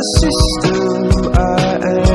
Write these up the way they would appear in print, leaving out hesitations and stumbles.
system I am.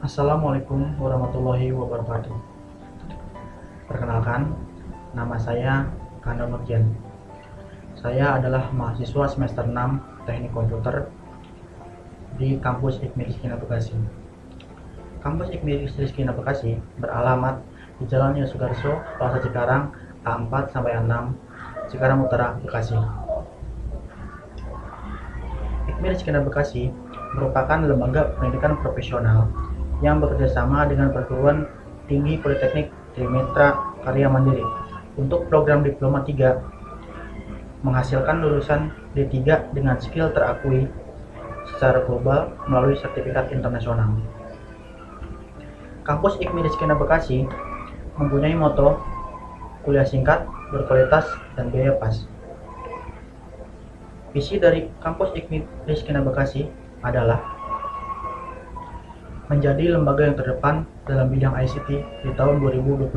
Assalamualaikum warahmatullahi wabarakatuh. Perkenalkan, nama saya Kanda Nurjan. Saya adalah mahasiswa semester 6 Teknik Komputer di kampus IKMI Rizkyana Bekasi. Kampus IKMI Rizkyana Bekasi beralamat di Jalan Yosudarso, Plaza Cikarang, A4-6, Cikarang Utara, Bekasi. IKMI Rizkyana Bekasi merupakan lembaga pendidikan profesional yang bekerjasama dengan perguruan tinggi Politeknik Trimitra Karya Mandiri untuk program Diploma 3 menghasilkan lulusan D3 dengan skill terakui secara global melalui sertifikat internasional. Kampus IKMI Rizkyana Bekasi mempunyai moto kuliah singkat, berkualitas, dan biaya pas. Visi dari kampus IKMI Rizkyana Bekasi adalah menjadi lembaga yang terdepan dalam bidang ICT di tahun 2021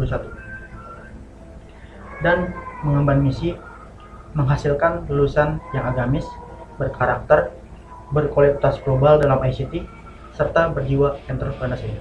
dan mengemban misi menghasilkan lulusan yang agamis, berkarakter, berkualitas global dalam ICT, serta berjiwa entrepreneurship.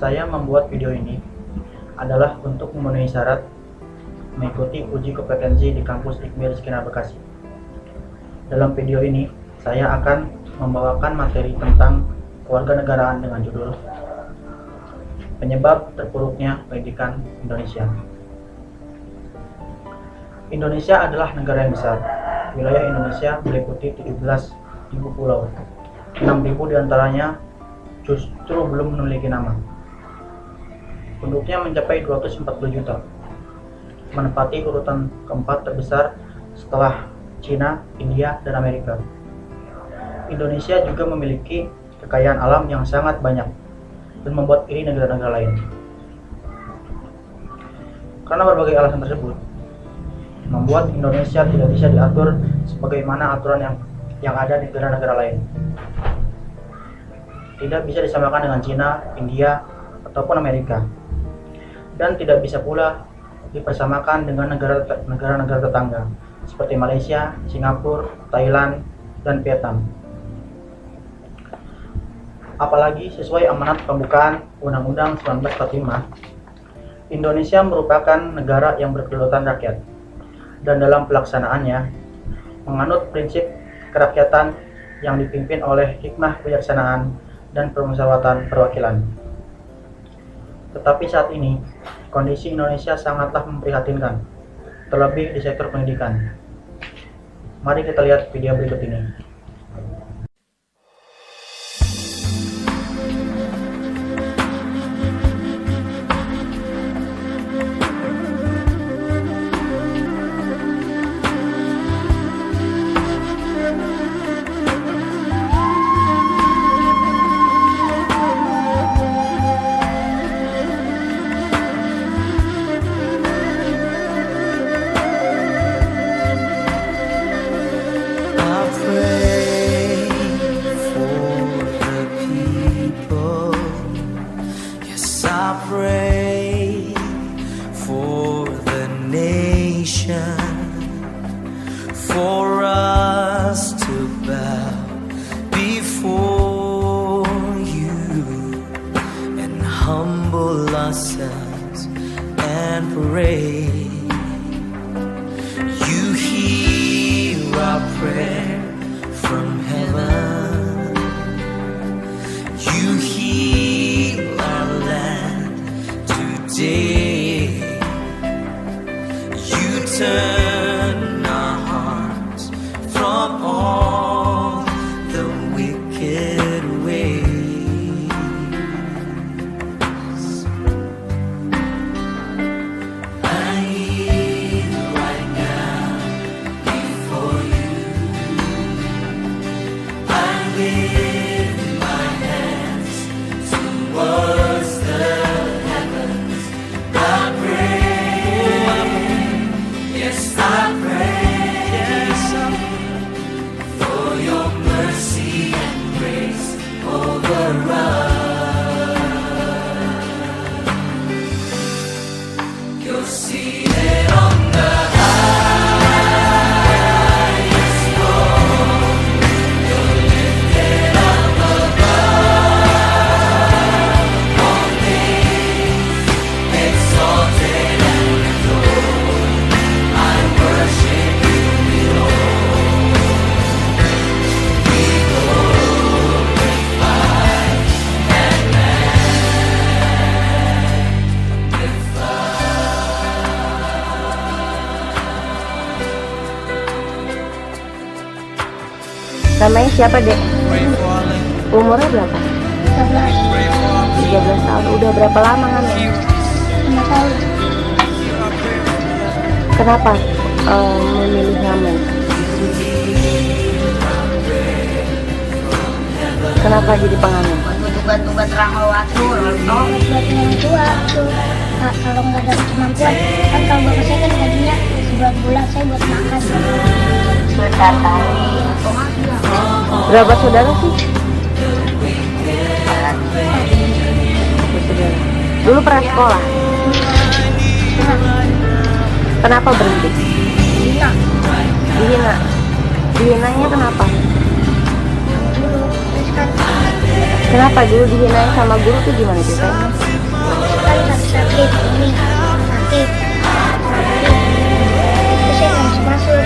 Saya membuat video ini adalah untuk memenuhi syarat mengikuti uji kompetensi di kampus IKMI Rizkyana Bekasi. Dalam video ini, saya akan membawakan materi tentang kewarganegaraan dengan judul Penyebab Terpuruknya Pendidikan Indonesia. Indonesia adalah negara yang besar. Wilayah Indonesia meliputi 17.000 pulau. 6.000 diantaranya justru belum memiliki nama. Penduduknya mencapai 240 juta, menempati urutan keempat terbesar setelah Cina, India, dan Amerika. Indonesia juga memiliki kekayaan alam yang sangat banyak dan membuat iri negara-negara lain. Karena berbagai alasan tersebut, membuat Indonesia tidak bisa diatur sebagaimana aturan yang ada di negara-negara lain. Tidak bisa disamakan dengan Cina, India, ataupun Amerika. dan tidak bisa pula dipersamakan dengan negara-negara tetangga seperti Malaysia, Singapura, Thailand, dan Vietnam. Apalagi sesuai amanat pembukaan Undang-Undang 1945, Indonesia merupakan negara yang berkedaulatan rakyat, dan dalam pelaksanaannya menganut prinsip kerakyatan yang dipimpin oleh hikmah kebijaksanaan dan permusyawaratan perwakilan. Tetapi saat ini, kondisi Indonesia sangatlah memprihatinkan, terlebih di sektor pendidikan. Mari kita lihat video berikut ini. Pray for the nation, for us to bow before you and humble ourselves and pray. You hear our prayer from heaven. You heal our land today. You turn our hearts from all the wicked ways. I kneel right now before you. I lift my hands towards the heavens. I pray, yes I pray, for your mercy and grace over us. You're seated on the highest throne. You're lifted up above all things, exalted and adored. I worship you, Lord. Be glorified and Namanya siapa, Dek? Umurnya berapa? 13 tahun. Udah berapa lama hamil? 5 tahun. Kenapa memilih hamil? Kenapa jadi pengamen? Tugas-tugas waktu buat orang tua tuh. Kalau nggak ada kemampuan, kan kalau bapak saya kan gajinya sebulan bulan saya buat makan. Sebentar kali. Berapa saudara sih? Saudara. Dulu pernah sekolah. Kenapa berhenti? Dina, Dihina. Dihinanya kenapa? dulu terus kan Kenapa dulu dihinanya sama guru tuh gimana ceritanya? sekali sakit ini sakit. Terus saya nggak bisa masuk.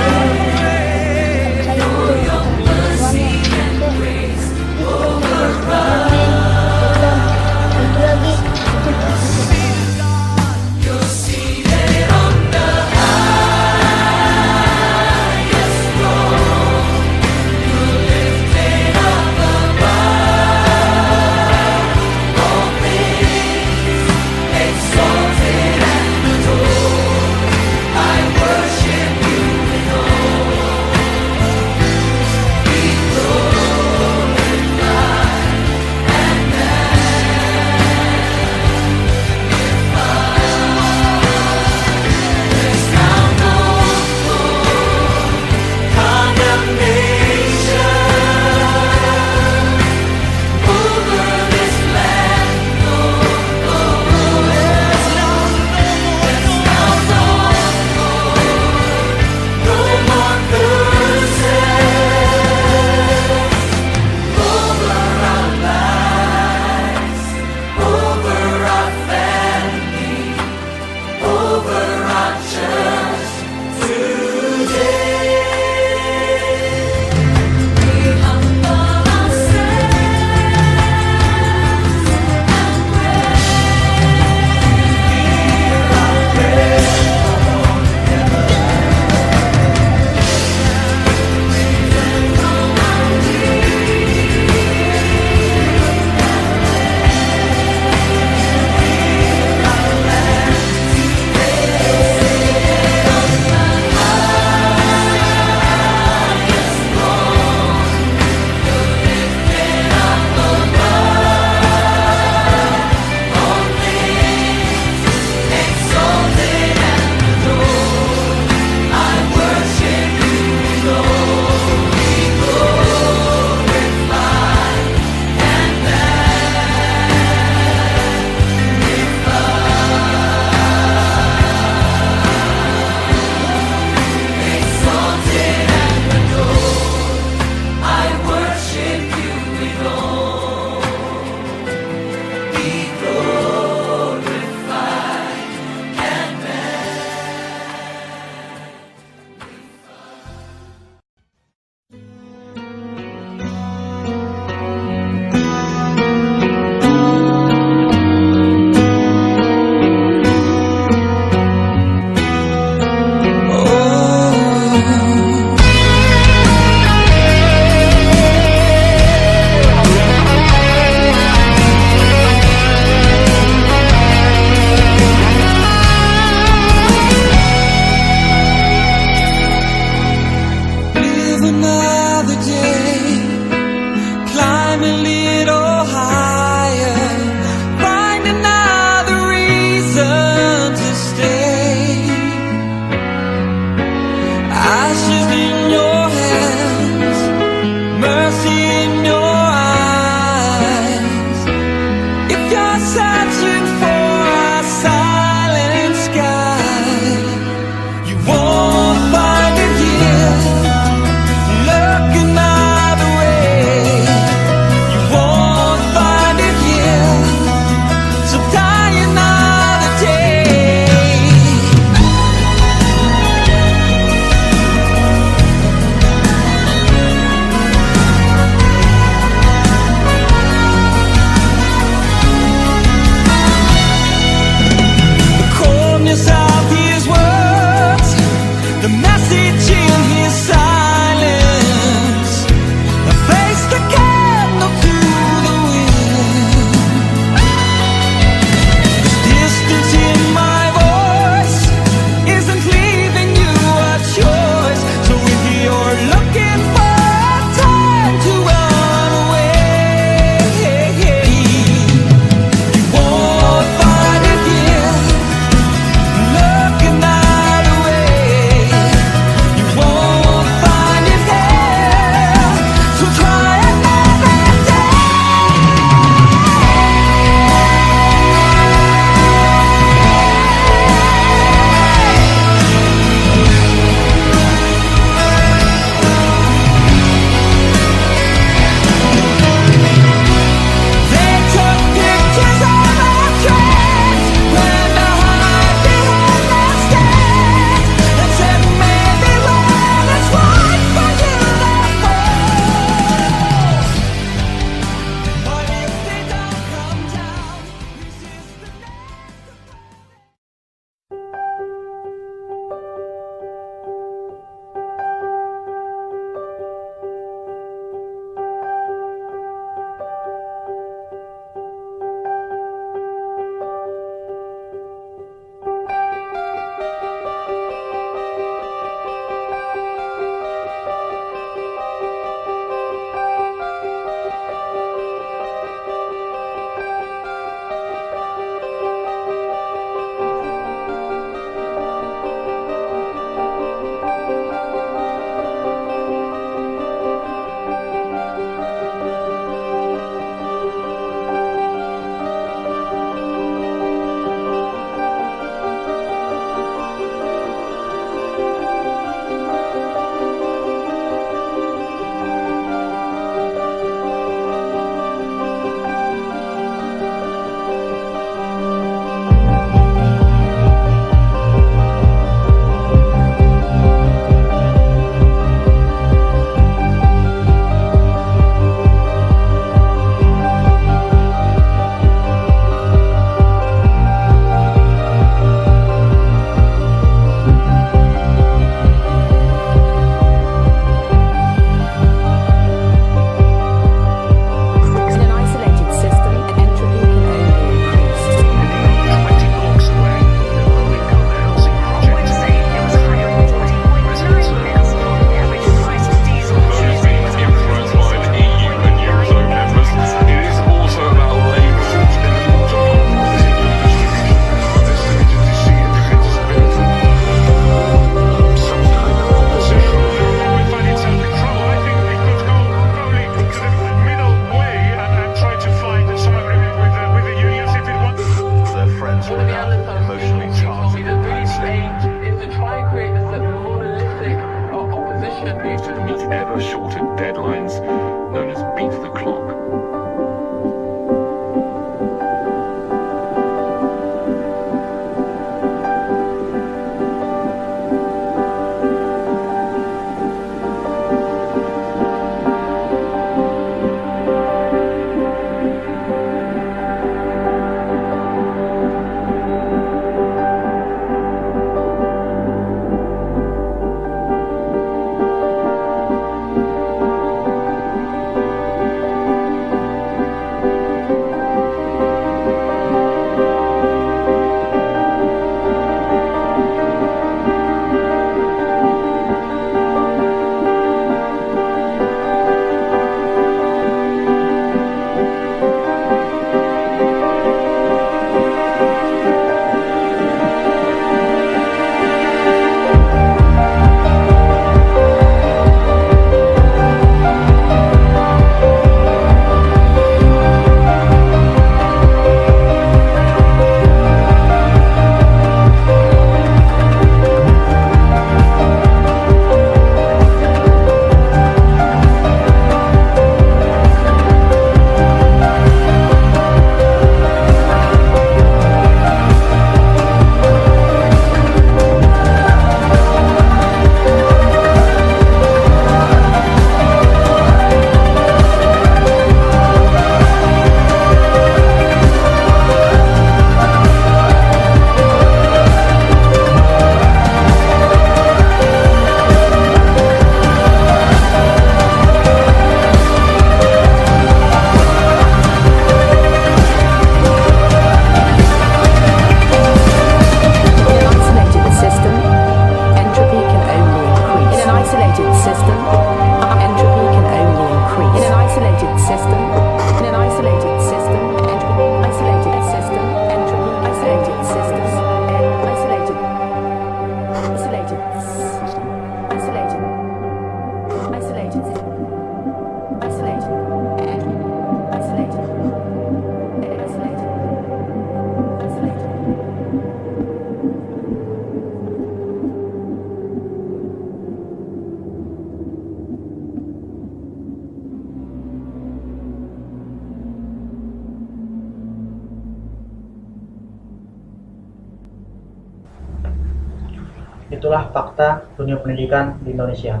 Itulah fakta dunia pendidikan di Indonesia.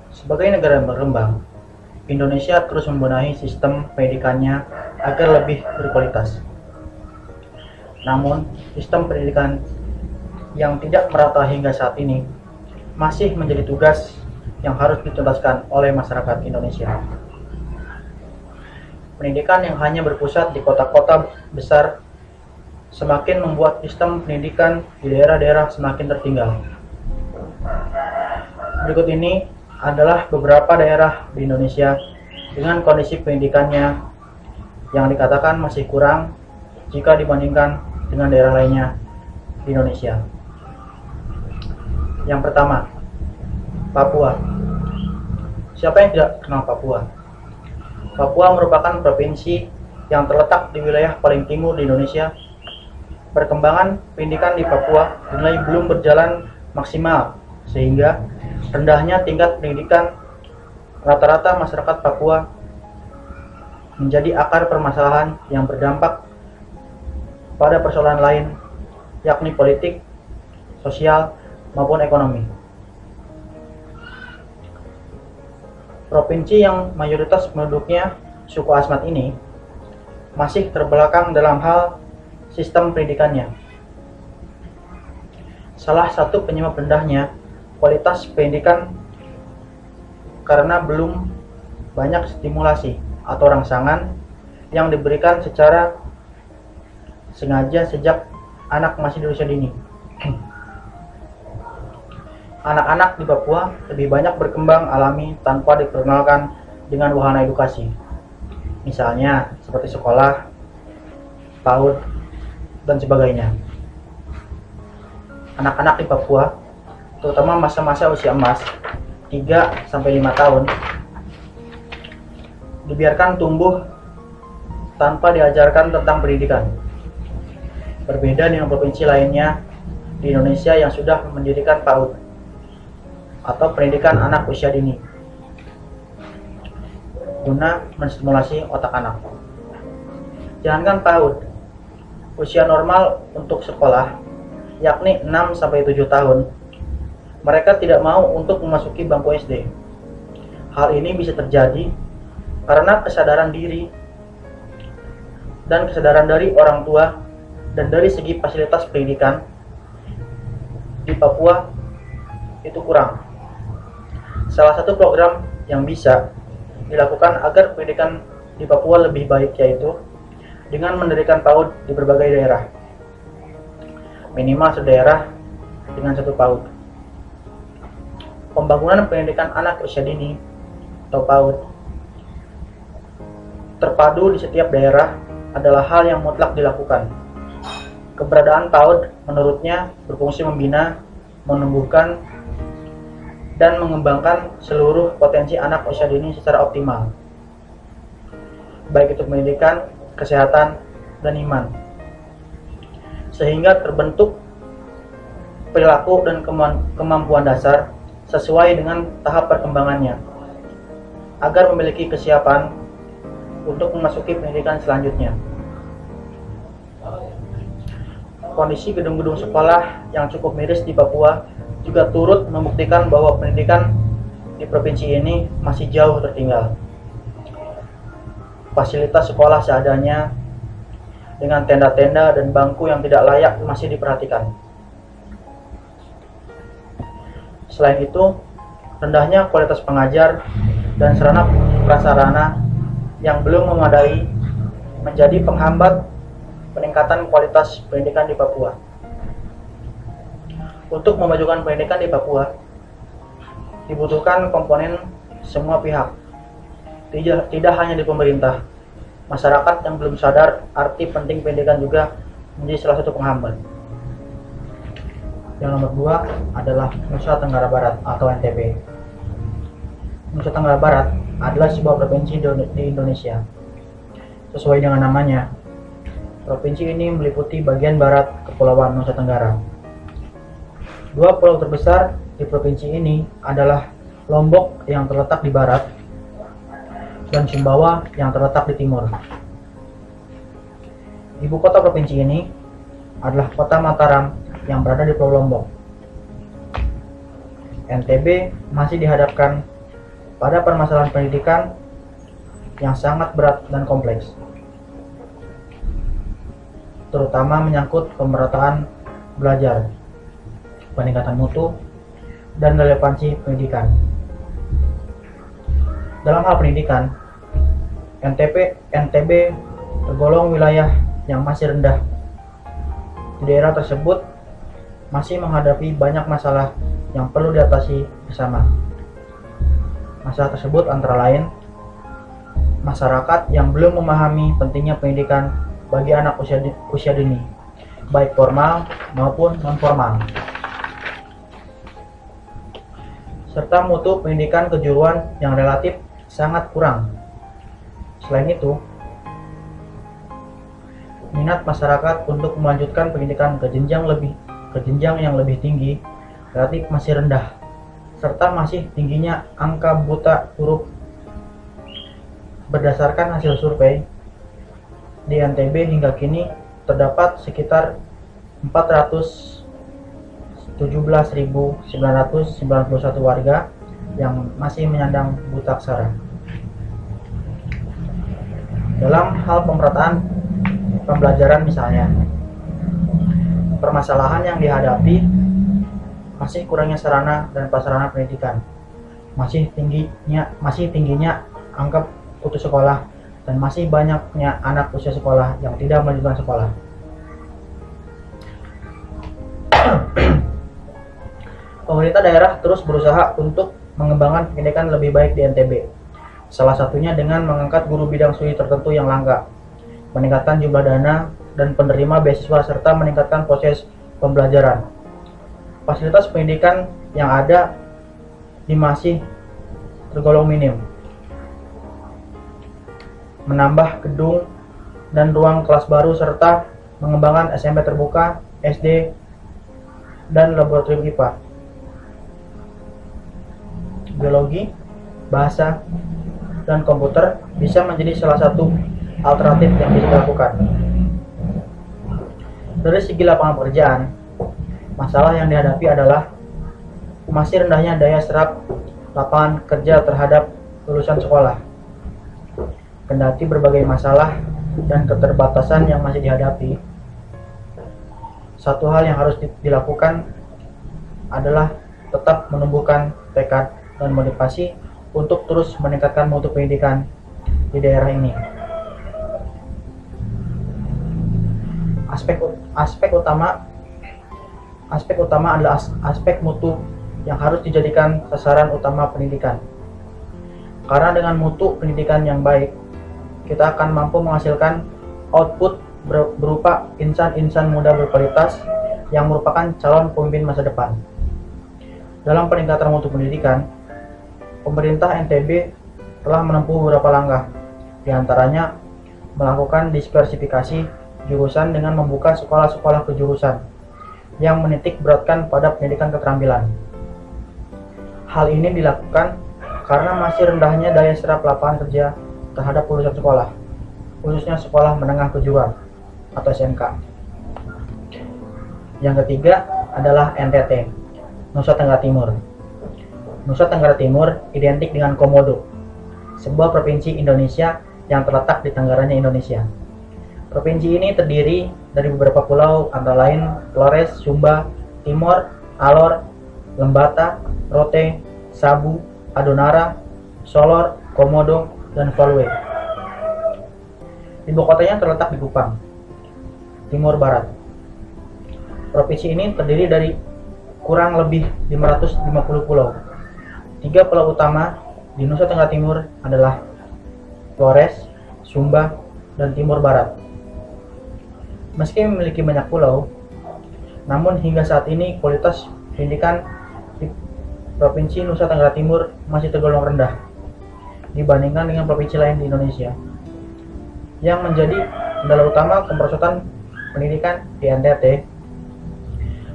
Sebagai negara yang berkembang, Indonesia terus membenahi sistem pendidikannya agar lebih berkualitas. Namun, sistem pendidikan yang tidak merata hingga saat ini masih menjadi tugas yang harus dituntaskan oleh masyarakat Indonesia. Pendidikan yang hanya berpusat di kota-kota besar semakin membuat sistem pendidikan di daerah-daerah semakin tertinggal. Berikut ini adalah beberapa daerah di Indonesia dengan kondisi pendidikannya yang dikatakan masih kurang jika dibandingkan dengan daerah lainnya di Indonesia. Yang pertama, Papua. Siapa yang tidak kenal Papua? Papua merupakan provinsi yang terletak di wilayah paling timur di Indonesia. Perkembangan pendidikan di Papua dinilai belum berjalan maksimal, sehingga rendahnya tingkat pendidikan rata-rata masyarakat Papua menjadi akar permasalahan yang berdampak pada persoalan lain, yakni politik, sosial, maupun ekonomi. Provinsi yang mayoritas penduduknya suku Asmat ini masih terbelakang dalam hal sistem pendidikannya. Salah satu penyebab rendahnya kualitas pendidikan karena belum banyak stimulasi atau rangsangan yang diberikan secara sengaja sejak anak masih di usia dini. Anak-anak di Papua lebih banyak berkembang alami tanpa diperkenalkan dengan wahana edukasi. Misalnya seperti sekolah, PAUD, dan sebagainya. Anak-anak di Papua, terutama masa-masa usia emas 3-5 tahun, dibiarkan tumbuh tanpa diajarkan tentang pendidikan. Berbeda dengan provinsi lainnya di Indonesia yang sudah mendirikan PAUD atau pendidikan anak usia dini guna menstimulasi otak anak. Jangankan PAUD, usia normal untuk sekolah yakni 6-7 tahun, mereka tidak mau untuk memasuki bangku SD. Hal ini bisa terjadi karena kesadaran diri dan kesadaran dari orang tua dan dari segi fasilitas pendidikan di Papua itu kurang. Salah satu program yang bisa dilakukan agar pendidikan di Papua lebih baik yaitu dengan mendirikan PAUD di berbagai daerah. Minimal sedaerah dengan satu PAUD. Pembangunan pendidikan anak usia dini atau PAUD terpadu di setiap daerah adalah hal yang mutlak dilakukan. Keberadaan PAUD menurutnya berfungsi membina, menumbuhkan, dan mengembangkan seluruh potensi anak usia dini secara optimal, baik itu pendidikan, kesehatan, dan iman, sehingga terbentuk perilaku dan kemampuan dasar sesuai dengan tahap perkembangannya, agar memiliki kesiapan untuk memasuki pendidikan selanjutnya. Kondisi gedung-gedung sekolah yang cukup miris di Papua juga turut membuktikan bahwa pendidikan di provinsi ini masih jauh tertinggal. Fasilitas sekolah seadanya dengan tenda-tenda dan bangku yang tidak layak masih diperhatikan. Selain itu, rendahnya kualitas pengajar dan sarana prasarana yang belum memadai menjadi penghambat peningkatan kualitas pendidikan di Papua. Untuk memajukan pendidikan di Papua, dibutuhkan komponen semua pihak, tidak hanya di pemerintah. Masyarakat yang belum sadar arti penting pendidikan juga menjadi salah satu penghambat. Yang nomor 2 adalah Nusa Tenggara Barat atau NTB. Nusa Tenggara Barat adalah sebuah provinsi di Indonesia. Sesuai dengan namanya, provinsi ini meliputi bagian barat Kepulauan Nusa Tenggara. Dua pulau terbesar di provinsi ini adalah Lombok yang terletak di barat dan Sumbawa yang terletak di timur. Ibu kota provinsi ini adalah Kota Mataram yang berada di Pulau Lombok. NTB masih dihadapkan pada permasalahan pendidikan yang sangat berat dan kompleks, terutama menyangkut pemerataan belajar, peningkatan mutu, dan relevansi pendidikan. Dalam hal pendidikan, NTB tergolong wilayah yang masih rendah. Di daerah tersebut masih menghadapi banyak masalah yang perlu diatasi bersama. Masalah tersebut antara lain masyarakat yang belum memahami pentingnya pendidikan bagi anak usia dini, baik formal maupun non-formal, serta mutu pendidikan kejuruan yang relatif sangat kurang. Selain itu, minat masyarakat untuk melanjutkan pendidikan ke jenjang yang lebih tinggi relatif masih rendah, serta masih tingginya angka buta huruf. Berdasarkan hasil survei, di NTB hingga kini terdapat sekitar 417.991 warga yang masih menyandang buta aksara. Dalam hal pemerataan pembelajaran misalnya, permasalahan yang dihadapi masih kurangnya sarana dan prasarana pendidikan, masih tingginya angka putus sekolah, dan masih banyaknya anak usia sekolah yang tidak melanjutkan sekolah. Pemerintah daerah terus berusaha untuk mengembangkan pendidikan lebih baik di NTB. Salah satunya dengan mengangkat guru bidang studi tertentu yang langka, meningkatkan jumlah dana dan penerima beasiswa, serta meningkatkan proses pembelajaran. Fasilitas pendidikan yang ada masih tergolong minim. Menambah gedung dan ruang kelas baru, serta mengembangkan SMP terbuka, SD, dan laboratorium IPA, biologi, bahasa, dan komputer bisa menjadi salah satu alternatif yang bisa dilakukan. Dari segi lapangan pekerjaan, masalah yang dihadapi adalah masih rendahnya daya serap lapangan kerja terhadap lulusan sekolah. Kendati berbagai masalah dan keterbatasan yang masih dihadapi, satu hal yang harus dilakukan adalah tetap menumbuhkan tekad dan motivasi untuk terus meningkatkan mutu pendidikan di daerah ini. Aspek utama adalah aspek mutu yang harus dijadikan sasaran utama pendidikan. Karena dengan mutu pendidikan yang baik, kita akan mampu menghasilkan output berupa insan-insan muda berkualitas yang merupakan calon pemimpin masa depan. Dalam peningkatan mutu pendidikan, pemerintah NTB telah menempuh beberapa langkah, di antaranya melakukan diversifikasi jurusan dengan membuka sekolah-sekolah kejurusan yang menitik beratkan pada pendidikan keterampilan. Hal ini dilakukan karena masih rendahnya daya serap lapangan kerja terhadap lulusan sekolah, khususnya sekolah menengah kejuruan atau SMK. Yang ketiga adalah NTT, Nusa Tenggara Timur. Nusa Tenggara Timur identik dengan Komodo, sebuah provinsi Indonesia yang terletak di tenggaranya Indonesia. Provinsi ini terdiri dari beberapa pulau antara lain Flores, Sumba, Timor, Alor, Lembata, Rote, Sabu, Adonara, Solor, Komodo, dan Value. Ibu kotanya terletak di Kupang, Timur Barat. Provinsi ini terdiri dari kurang lebih 550 pulau. 3 pulau utama di Nusa Tenggara Timur adalah Flores, Sumba, dan Timur Barat. Meski memiliki banyak pulau, namun hingga saat ini kualitas pendidikan di Provinsi Nusa Tenggara Timur masih tergolong rendah dibandingkan dengan provinsi lain di Indonesia. Yang menjadi kendala utama kemerosotan pendidikan di NTT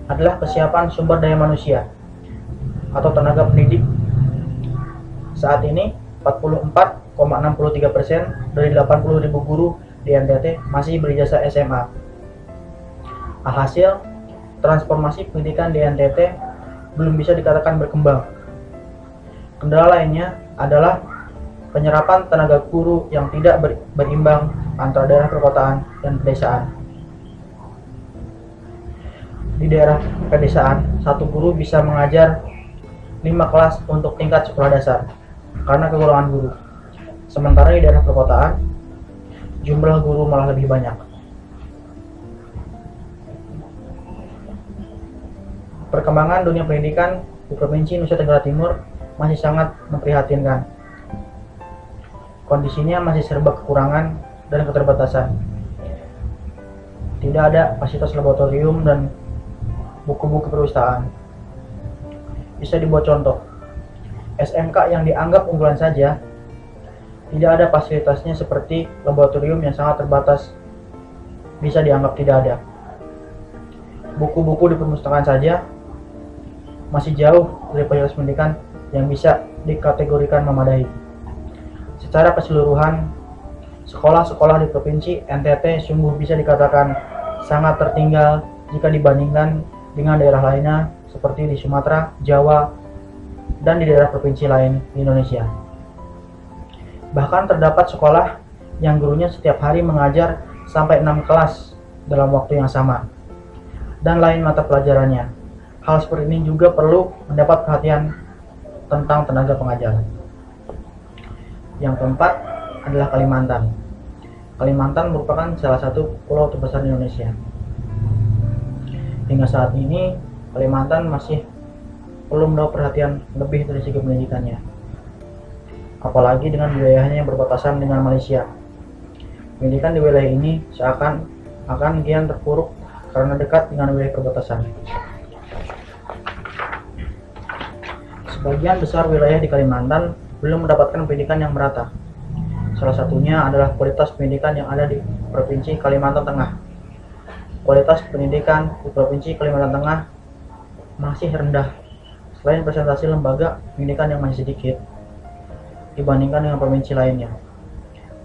adalah kesiapan sumber daya manusia atau tenaga pendidik. Saat ini 44,63% dari 80.000 guru di NTT masih berijazah SMA. Alhasil, transformasi pendidikan di NTT belum bisa dikatakan berkembang. Kendala lainnya adalah penyerapan tenaga guru yang tidak berimbang antara daerah perkotaan dan pedesaan. Di daerah pedesaan, satu guru bisa mengajar 5 kelas untuk tingkat sekolah dasar karena kekurangan guru. Sementara di daerah perkotaan, jumlah guru malah lebih banyak. Perkembangan dunia pendidikan di Provinsi Nusa Tenggara Timur masih sangat memprihatinkan. Kondisinya masih serba kekurangan dan keterbatasan. Tidak ada fasilitas laboratorium dan buku-buku perpustakaan. Bisa dibuat contoh, SMK yang dianggap unggulan saja, tidak ada fasilitasnya seperti laboratorium yang sangat terbatas, bisa dianggap tidak ada. Buku-buku di perpustakaan saja masih jauh dari fasilitas pendidikan yang bisa dikategorikan memadai. Secara keseluruhan, sekolah-sekolah di Provinsi NTT sungguh bisa dikatakan sangat tertinggal jika dibandingkan dengan daerah lainnya seperti di Sumatera, Jawa, dan di daerah provinsi lain di Indonesia. Bahkan terdapat sekolah yang gurunya setiap hari mengajar sampai 6 kelas dalam waktu yang sama, dan lain mata pelajarannya. Hal seperti ini juga perlu mendapat perhatian tentang tenaga pengajar. Yang keempat adalah Kalimantan. Kalimantan merupakan salah satu pulau terbesar di Indonesia. Hingga saat ini, Kalimantan masih perlu mendapat perhatian lebih dari segi pendidikannya. Apalagi dengan wilayahnya yang berbatasan dengan Malaysia. Pendidikan di wilayah ini seakan akan kian terpuruk karena dekat dengan wilayah perbatasan. Sebagian besar wilayah di Kalimantan belum mendapatkan pendidikan yang merata. Salah satunya adalah kualitas pendidikan yang ada di Provinsi Kalimantan Tengah. Kualitas pendidikan di Provinsi Kalimantan Tengah masih rendah. Selain presentasi lembaga pendidikan yang masih sedikit dibandingkan dengan provinsi lainnya,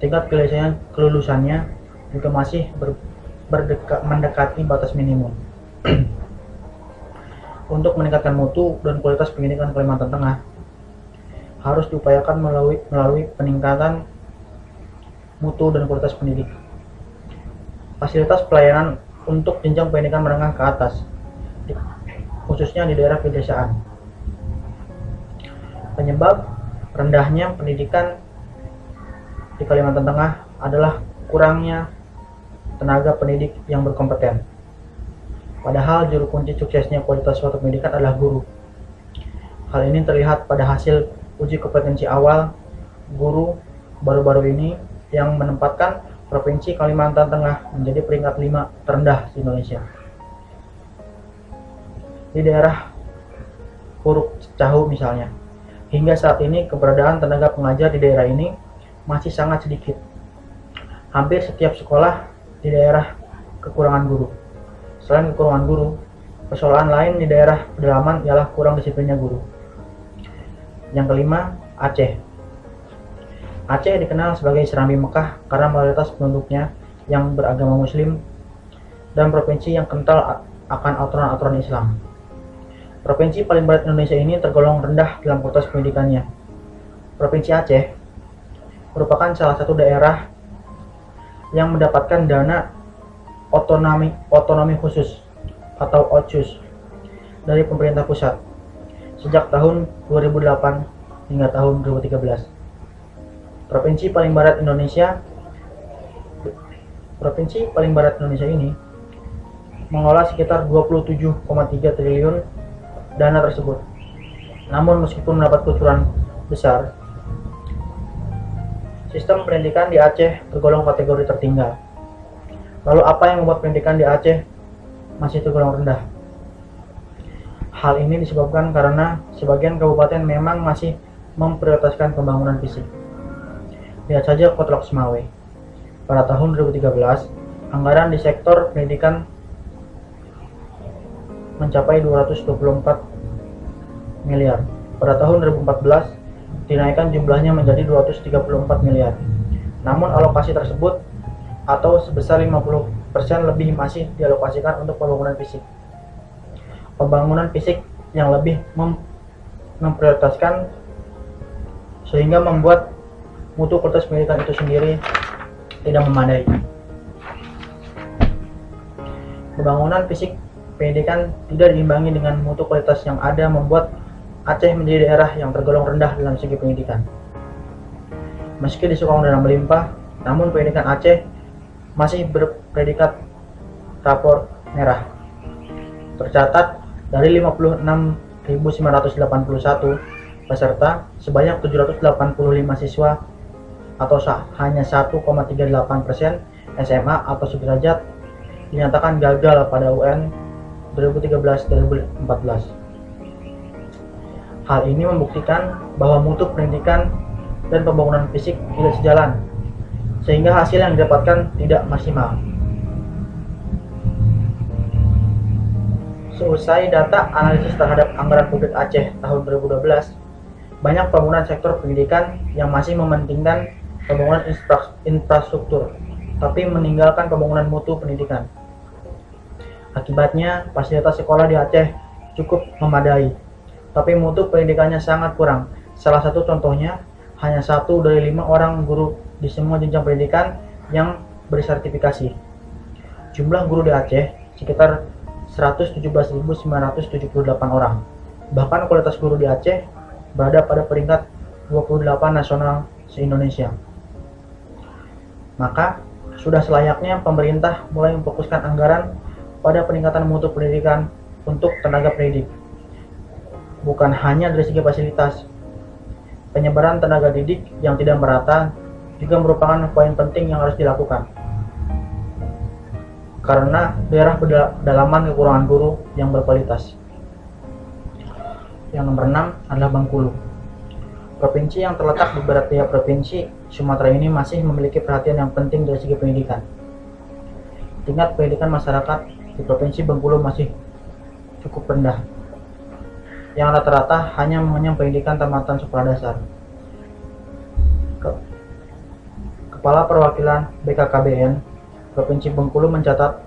tingkat kelulusannya juga masih mendekati batas minimum. Untuk meningkatkan mutu dan kualitas pendidikan Kalimantan Tengah, harus diupayakan melalui peningkatan mutu dan kualitas pendidik. Fasilitas pelayanan untuk jenjang pendidikan menengah ke atas, khususnya di daerah pedesaan. Penyebab rendahnya pendidikan di Kalimantan Tengah adalah kurangnya tenaga pendidik yang berkompeten. Padahal juru kunci suksesnya kualitas suatu pendidikan adalah guru. Hal ini terlihat pada hasil uji kompetensi awal guru baru-baru ini yang menempatkan Provinsi Kalimantan Tengah menjadi peringkat 5 terendah di Indonesia. Di daerah Puruk Cahu misalnya, hingga saat ini keberadaan tenaga pengajar di daerah ini masih sangat sedikit. Hampir setiap sekolah di daerah kekurangan guru. Selain kekurangan guru, persoalan lain di daerah pedalaman ialah kurang disiplinnya guru. Yang kelima, Aceh. Aceh dikenal sebagai Serambi Mekah karena mayoritas penduduknya yang beragama Muslim dan provinsi yang kental akan aturan-aturan Islam. Provinsi paling barat Indonesia ini tergolong rendah dalam kualitas pendidikannya. Provinsi Aceh merupakan salah satu daerah yang mendapatkan dana otonomi khusus atau OCHUS dari pemerintah pusat sejak tahun 2008 hingga tahun 2013. Provinsi paling barat Indonesia ini mengelola sekitar 27,3 triliun dana tersebut. Namun meskipun mendapat kucuran besar, sistem pendidikan di Aceh tergolong kategori tertinggal. Lalu apa yang membuat pendidikan di Aceh masih tergolong rendah? Hal ini disebabkan karena sebagian kabupaten memang masih memprioritaskan pembangunan fisik. Lihat saja Kota Lok Sumawe. Pada tahun 2013, anggaran di sektor pendidikan mencapai 224 miliar. Pada tahun 2014, dinaikkan jumlahnya menjadi 234 miliar. Namun alokasi tersebut atau sebesar 50% lebih masih dialokasikan untuk pembangunan fisik. pembangunan fisik yang lebih memprioritaskan, sehingga membuat mutu kualitas pendidikan itu sendiri tidak memadai. Pembangunan fisik pendidikan tidak diimbangi dengan mutu kualitas yang ada membuat Aceh menjadi daerah yang tergolong rendah dalam segi pendidikan. Meski disokong dana melimpah, namun pendidikan Aceh masih berpredikat rapor merah. Tercatat dari 56.981 peserta, sebanyak 785 siswa atau hanya 1,38% SMA atau sederajat dinyatakan gagal pada UN 2013-2014. Hal ini membuktikan bahwa mutu pendidikan dan pembangunan fisik tidak sejalan, sehingga hasil yang didapatkan tidak maksimal. Seusai data analisis terhadap anggaran publik Aceh tahun 2012, banyak pembangunan sektor pendidikan yang masih mementingkan pembangunan infrastruktur, tapi meninggalkan pembangunan mutu pendidikan. Akibatnya, fasilitas sekolah di Aceh cukup memadai, tapi mutu pendidikannya sangat kurang. Salah satu contohnya, hanya 1 dari 5 orang guru di semua jenjang pendidikan yang bersertifikasi. Jumlah guru di Aceh sekitar 117.978 orang. Bahkan kualitas guru di Aceh berada pada peringkat 28 nasional se-Indonesia. Maka, sudah selayaknya pemerintah mulai memfokuskan anggaran pada peningkatan mutu pendidikan untuk tenaga pendidik. Bukan hanya dari segi fasilitas, penyebaran tenaga didik yang tidak merata juga merupakan poin penting yang harus dilakukan. Karena daerah pedalaman kekurangan guru yang berkualitas. Yang nomor 6 adalah Bengkulu. Provinsi yang terletak di barat daya provinsi Sumatera ini masih memiliki perhatian yang penting dari segi pendidikan. Tingkat pendidikan masyarakat di provinsi Bengkulu masih cukup rendah, yang rata-rata hanya mengenyam pendidikan tamatan sekolah dasar. Kepala Perwakilan BKKBN Provinsi Bengkulu mencatat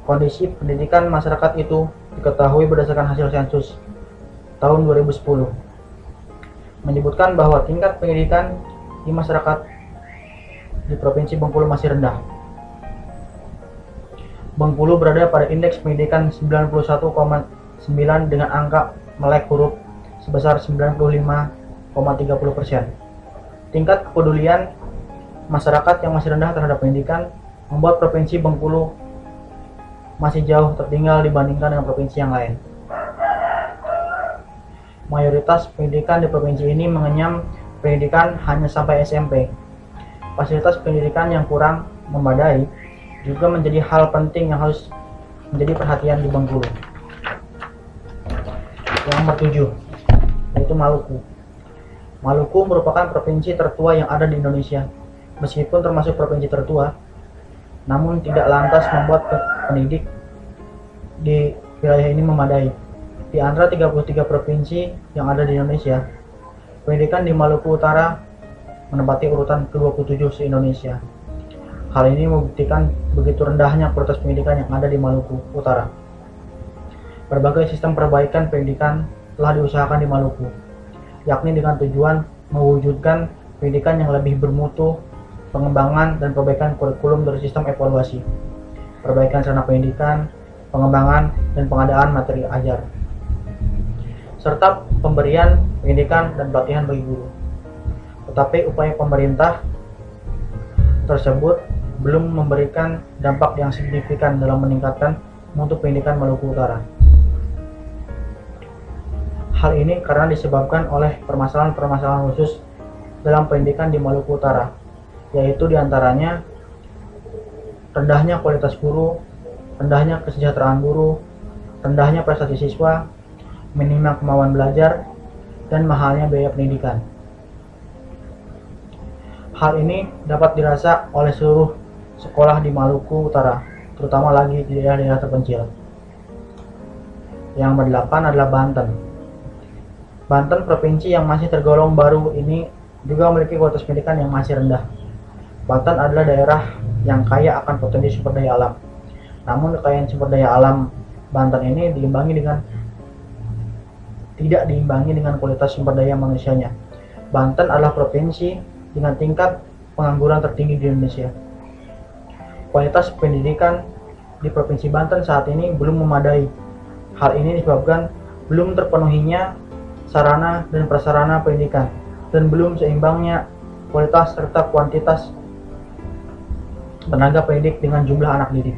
kondisi pendidikan masyarakat itu diketahui berdasarkan hasil sensus tahun 2010, menyebutkan bahwa tingkat pendidikan di masyarakat di Provinsi Bengkulu masih rendah. Bengkulu berada pada indeks pendidikan 91,9 dengan angka melek huruf sebesar 95,30%. Tingkat kepedulian masyarakat yang masih rendah terhadap pendidikan membuat Provinsi Bengkulu masih jauh tertinggal dibandingkan dengan provinsi yang lain. Mayoritas pendidikan di provinsi ini mengenyam pendidikan hanya sampai SMP. Fasilitas pendidikan yang kurang memadai juga menjadi hal penting yang harus menjadi perhatian di Bengkulu. Yang nomor 7, yaitu Maluku. Maluku merupakan provinsi tertua yang ada di Indonesia. Meskipun termasuk provinsi tertua, namun tidak lantas membuat pendidik di wilayah ini memadai. Di antara 33 provinsi yang ada di Indonesia, pendidikan di Maluku Utara menempati urutan ke-27 se-Indonesia. Hal ini membuktikan begitu rendahnya kualitas pendidikan yang ada di Maluku Utara. Berbagai sistem perbaikan pendidikan telah diusahakan di Maluku, yakni dengan tujuan mewujudkan pendidikan yang lebih bermutu, pengembangan dan perbaikan kurikulum dari sistem evaluasi, perbaikan sarana pendidikan, pengembangan dan pengadaan materi ajar, serta pemberian pendidikan dan pelatihan bagi guru. Tetapi upaya pemerintah tersebut belum memberikan dampak yang signifikan dalam meningkatkan mutu pendidikan Maluku Utara. Hal ini karena disebabkan oleh permasalahan-permasalahan khusus dalam pendidikan di Maluku Utara, yaitu diantaranya rendahnya kualitas guru, rendahnya kesejahteraan guru, rendahnya prestasi siswa, minimnya kemauan belajar, dan mahalnya biaya pendidikan. Hal ini dapat dirasa oleh seluruh sekolah di Maluku Utara, terutama lagi di daerah-daerah terpencil. Yang ke-8 adalah Banten. Banten, provinsi yang masih tergolong baru ini, juga memiliki kualitas pendidikan yang masih rendah. Banten adalah daerah yang kaya akan potensi sumber daya alam. Namun kekayaan sumber daya alam Banten ini tidak diimbangi dengan kualitas sumber daya manusianya. Banten adalah provinsi dengan tingkat pengangguran tertinggi di Indonesia. Kualitas pendidikan di Provinsi Banten saat ini belum memadai. Hal ini disebabkan belum terpenuhinya sarana dan prasarana pendidikan dan belum seimbangnya kualitas serta kuantitas tenaga pendidik dengan jumlah anak didik.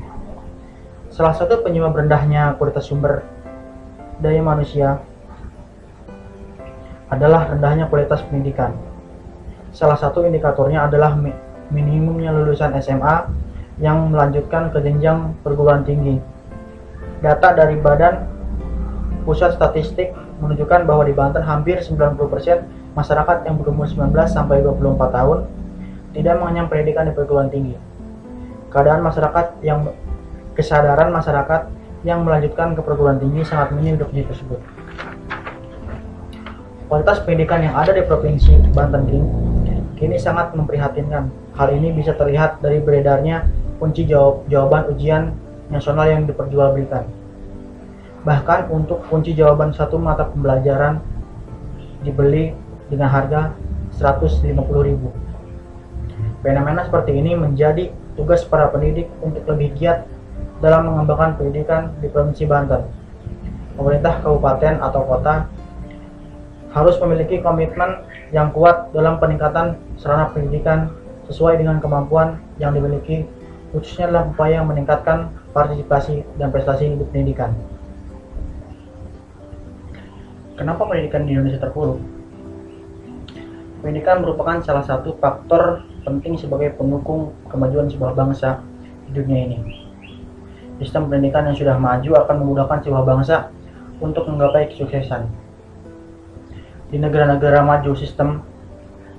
Salah satu penyebab rendahnya kualitas sumber daya manusia adalah rendahnya kualitas pendidikan. Salah satu indikatornya adalah minimumnya lulusan SMA yang melanjutkan ke jenjang perguruan tinggi. Data dari Badan Pusat Statistik menunjukkan bahwa di Banten hampir 90% masyarakat yang berumur 19 sampai 24 tahun tidak mengenyam pendidikan di perguruan tinggi. Kesadaran masyarakat yang melanjutkan ke perguruan tinggi sangat minim untuk tersebut. Kualitas pendidikan yang ada di Provinsi Banten kini sangat memprihatinkan. Hal ini bisa terlihat dari beredarnya kunci jawaban ujian nasional yang diperjualbelikan. Bahkan untuk kunci jawaban satu mata pembelajaran dibeli dengan harga 150.000. Fenomena seperti ini menjadi tugas para pendidik untuk lebih giat dalam mengembangkan pendidikan di Provinsi Banten. Pemerintah kabupaten atau kota harus memiliki komitmen yang kuat dalam peningkatan sarana pendidikan sesuai dengan kemampuan yang dimiliki, khususnya dalam upaya meningkatkan partisipasi dan prestasi di pendidikan. Kenapa pendidikan di Indonesia terpuruk? Pendidikan merupakan salah satu faktor penting sebagai pendukung kemajuan sebuah bangsa di dunia ini. Sistem pendidikan yang sudah maju akan memudahkan sebuah bangsa untuk menggapai kesuksesan. Di negara-negara maju, sistem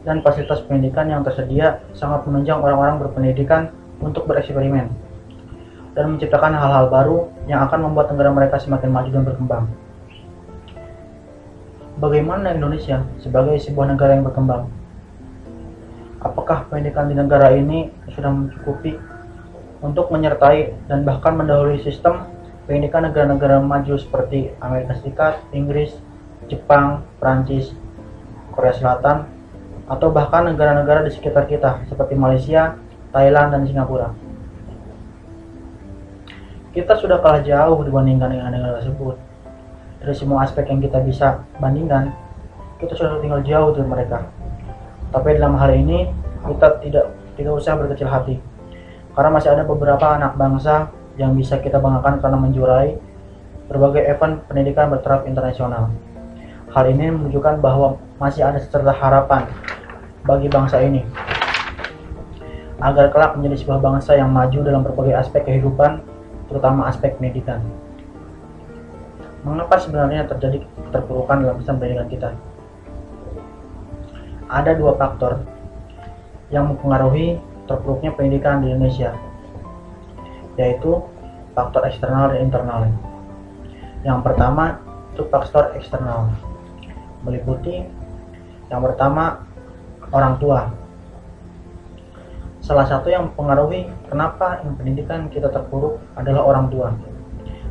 dan fasilitas pendidikan yang tersedia sangat menunjang orang-orang berpendidikan untuk bereksperimen dan menciptakan hal-hal baru yang akan membuat negara mereka semakin maju dan berkembang. Bagaimana Indonesia sebagai sebuah negara yang berkembang? Apakah pendidikan di negara ini sudah mencukupi untuk menyertai dan bahkan mendahului sistem pendidikan negara-negara maju seperti Amerika Serikat, Inggris, Jepang, Prancis, Korea Selatan, atau bahkan negara-negara di sekitar kita seperti Malaysia, Thailand, dan Singapura? Kita sudah kalah jauh dibandingkan dengan negara tersebut. Dari semua aspek yang kita bisa bandingkan, kita sudah tinggal jauh dari mereka. Tapi dalam hal ini kita tidak usah berkecil hati, karena masih ada beberapa anak bangsa yang bisa kita banggakan karena menjuarai berbagai event pendidikan bertaraf internasional. Hal ini menunjukkan bahwa masih ada secerca harapan bagi bangsa ini agar kelak menjadi sebuah bangsa yang maju dalam berbagai aspek kehidupan, terutama aspek pendidikan. Mengapa sebenarnya terjadi keterpurukan dalam sistem pendidikan kita? Ada dua faktor yang mempengaruhi terpuruknya pendidikan di Indonesia, yaitu faktor eksternal dan internal. Yang pertama itu faktor eksternal, meliputi yang pertama orang tua. Salah satu yang mempengaruhi kenapa pendidikan kita terpuruk adalah orang tua.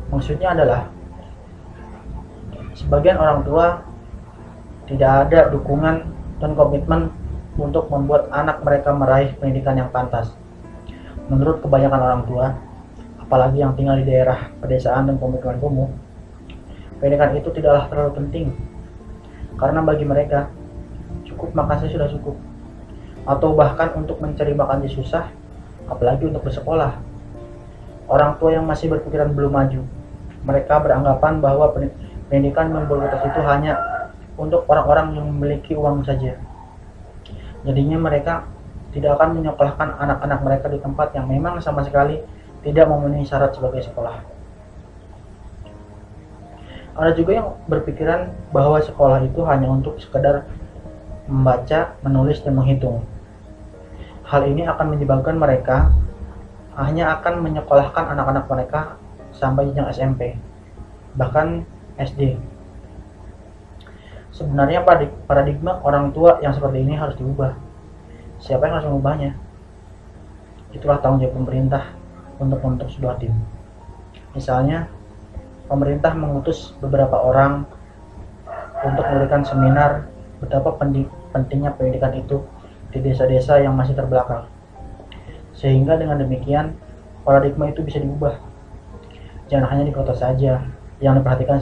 Maksudnya adalah sebagian orang tua tidak ada dukungan dan komitmen untuk membuat anak mereka meraih pendidikan yang pantas. Menurut kebanyakan orang tua, apalagi yang tinggal di daerah pedesaan dan pemukiman kumuh, pendidikan itu tidaklah terlalu penting, karena bagi mereka cukup makan saja sudah cukup, atau bahkan untuk mencari makan saja susah, apalagi untuk bersekolah. Orang tua yang masih berpikiran belum maju, mereka beranggapan bahwa pendidikan yang berkualitas itu hanya untuk orang-orang yang memiliki uang saja. Jadinya mereka tidak akan menyekolahkan anak-anak mereka di tempat yang memang sama sekali tidak memenuhi syarat sebagai sekolah. Ada juga yang berpikiran bahwa sekolah itu hanya untuk sekedar membaca, menulis, dan menghitung. Hal ini akan menyebabkan mereka hanya akan menyekolahkan anak-anak mereka sampai jenjang SMP, bahkan SD. Sebenarnya paradigma orang tua yang seperti ini harus diubah. Siapa yang harus mengubahnya? Itulah tanggung jawab pemerintah untuk membentuk sebuah tim. Misalnya, pemerintah mengutus beberapa orang untuk memberikan seminar betapa pentingnya pendidikan itu di desa-desa yang masih terbelakang. Sehingga dengan demikian paradigma itu bisa diubah. Jangan hanya di kota saja yang diperhatikan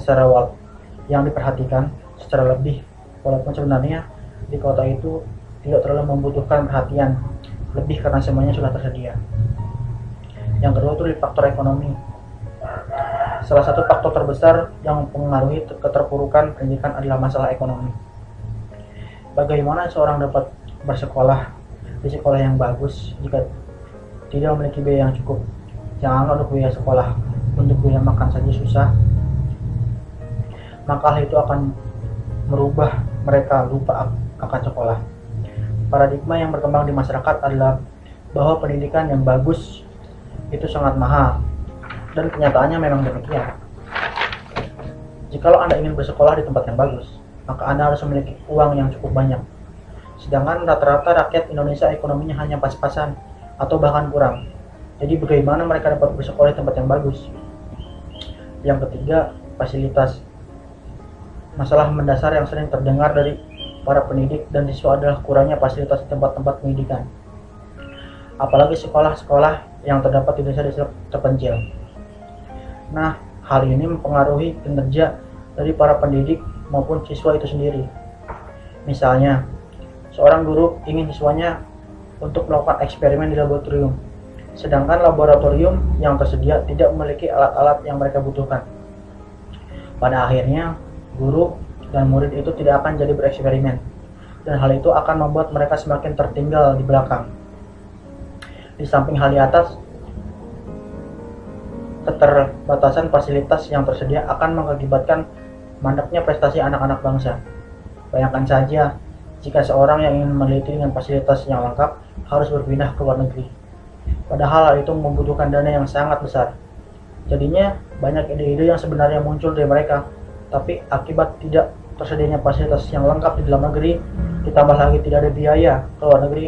secara lebih, walaupun sebenarnya di kota itu tidak terlalu membutuhkan perhatian lebih karena semuanya sudah tersedia. Yang kedua itu di faktor ekonomi. Salah satu faktor terbesar yang mempengaruhi keterpurukan pendidikan adalah masalah ekonomi. Bagaimana seorang dapat bersekolah di sekolah yang bagus jika tidak memiliki biaya yang cukup? Jangan untuk biaya sekolah, untuk biaya makan saja susah. Maka hal itu akan merubah mereka lupa akan sekolah. Paradigma yang berkembang di masyarakat adalah bahwa pendidikan yang bagus itu sangat mahal, dan kenyataannya memang demikian. Jikalau Anda ingin bersekolah di tempat yang bagus, maka Anda harus memiliki uang yang cukup banyak. Sedangkan rata-rata rakyat Indonesia ekonominya hanya pas-pasan atau bahkan kurang. Jadi bagaimana mereka dapat bersekolah di tempat yang bagus? Yang ketiga, fasilitas. Masalah mendasar yang sering terdengar dari para pendidik dan siswa adalah kurangnya fasilitas di tempat-tempat pendidikan. Apalagi sekolah-sekolah yang terdapat di desa-desa terpencil. Nah, hal ini mempengaruhi kinerja dari para pendidik maupun siswa itu sendiri. Misalnya, seorang guru ingin siswanya untuk melakukan eksperimen di laboratorium, sedangkan laboratorium yang tersedia tidak memiliki alat-alat yang mereka butuhkan. Pada akhirnya, guru dan murid itu tidak akan jadi bereksperimen, dan hal itu akan membuat mereka semakin tertinggal di belakang. Di samping hal di atas, keterbatasan fasilitas yang tersedia akan mengakibatkan mandeknya prestasi anak-anak bangsa. Bayangkan saja jika seorang yang ingin meneliti dengan fasilitas yang lengkap harus berpindah ke luar negeri. Padahal hal itu membutuhkan dana yang sangat besar. Jadinya banyak ide-ide yang sebenarnya muncul dari mereka, tapi akibat tidak tersedianya fasilitas yang lengkap di dalam negeri, ditambah lagi tidak ada biaya ke luar negeri,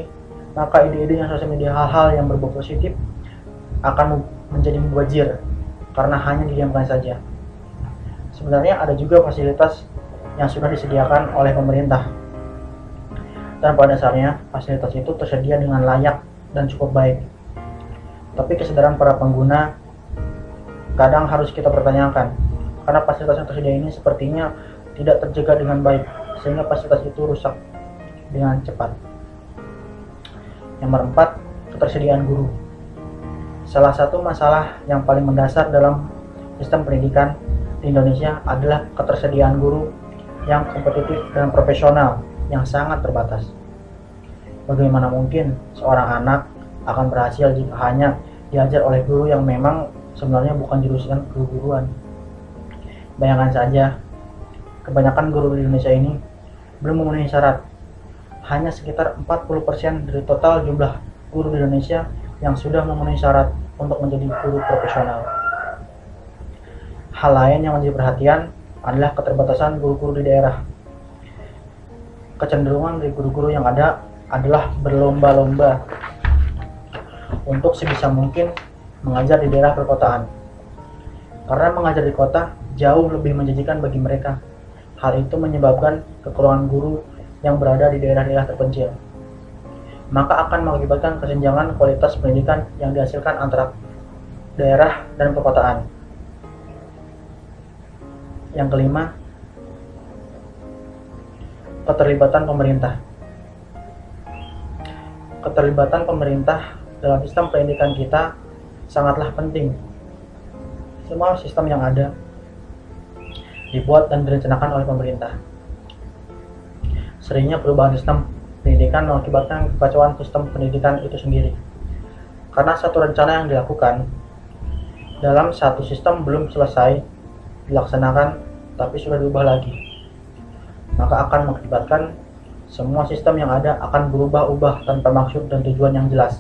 maka ide-ide yang seharusnya menjadi hal-hal yang berbau positif akan menjadi mubazir karena hanya didiamkan saja. Sebenarnya ada juga fasilitas yang sudah disediakan oleh pemerintah, dan pada dasarnya fasilitas itu tersedia dengan layak dan cukup baik. Tapi kesadaran para pengguna kadang harus kita pertanyakan, karena fasilitas yang tersedia ini sepertinya tidak terjaga dengan baik, sehingga fasilitas itu rusak dengan cepat. Nomor 4, ketersediaan guru. Salah satu masalah yang paling mendasar dalam sistem pendidikan di Indonesia adalah ketersediaan guru yang kompetitif dan profesional yang sangat terbatas. Bagaimana mungkin seorang anak akan berhasil jika hanya diajar oleh guru yang memang sebenarnya bukan jurusan keguruan? Bayangkan saja, kebanyakan guru di Indonesia ini belum memenuhi syarat. Hanya sekitar 40% dari total jumlah guru di Indonesia yang sudah memenuhi syarat untuk menjadi guru profesional. Hal lain yang menjadi perhatian adalah keterbatasan guru-guru di daerah. Kecenderungan dari guru-guru yang ada adalah berlomba-lomba untuk sebisa mungkin mengajar di daerah perkotaan. Karena mengajar di kota jauh lebih menjanjikan bagi mereka. Hal itu menyebabkan kekurangan guru yang berada di daerah-daerah terpencil. Maka akan mengakibatkan kesenjangan kualitas pendidikan yang dihasilkan antara daerah dan perkotaan. Yang kelima, keterlibatan pemerintah. Keterlibatan pemerintah dalam sistem pendidikan kita sangatlah penting. Semua sistem yang ada dibuat dan direncanakan oleh pemerintah. Seringnya perubahan sistem pendidikan mengakibatkan kekacauan sistem pendidikan itu sendiri. Karena satu rencana yang dilakukan dalam satu sistem belum selesai dilaksanakan, tapi sudah diubah lagi, maka akan mengakibatkan semua sistem yang ada akan berubah-ubah tanpa maksud dan tujuan yang jelas.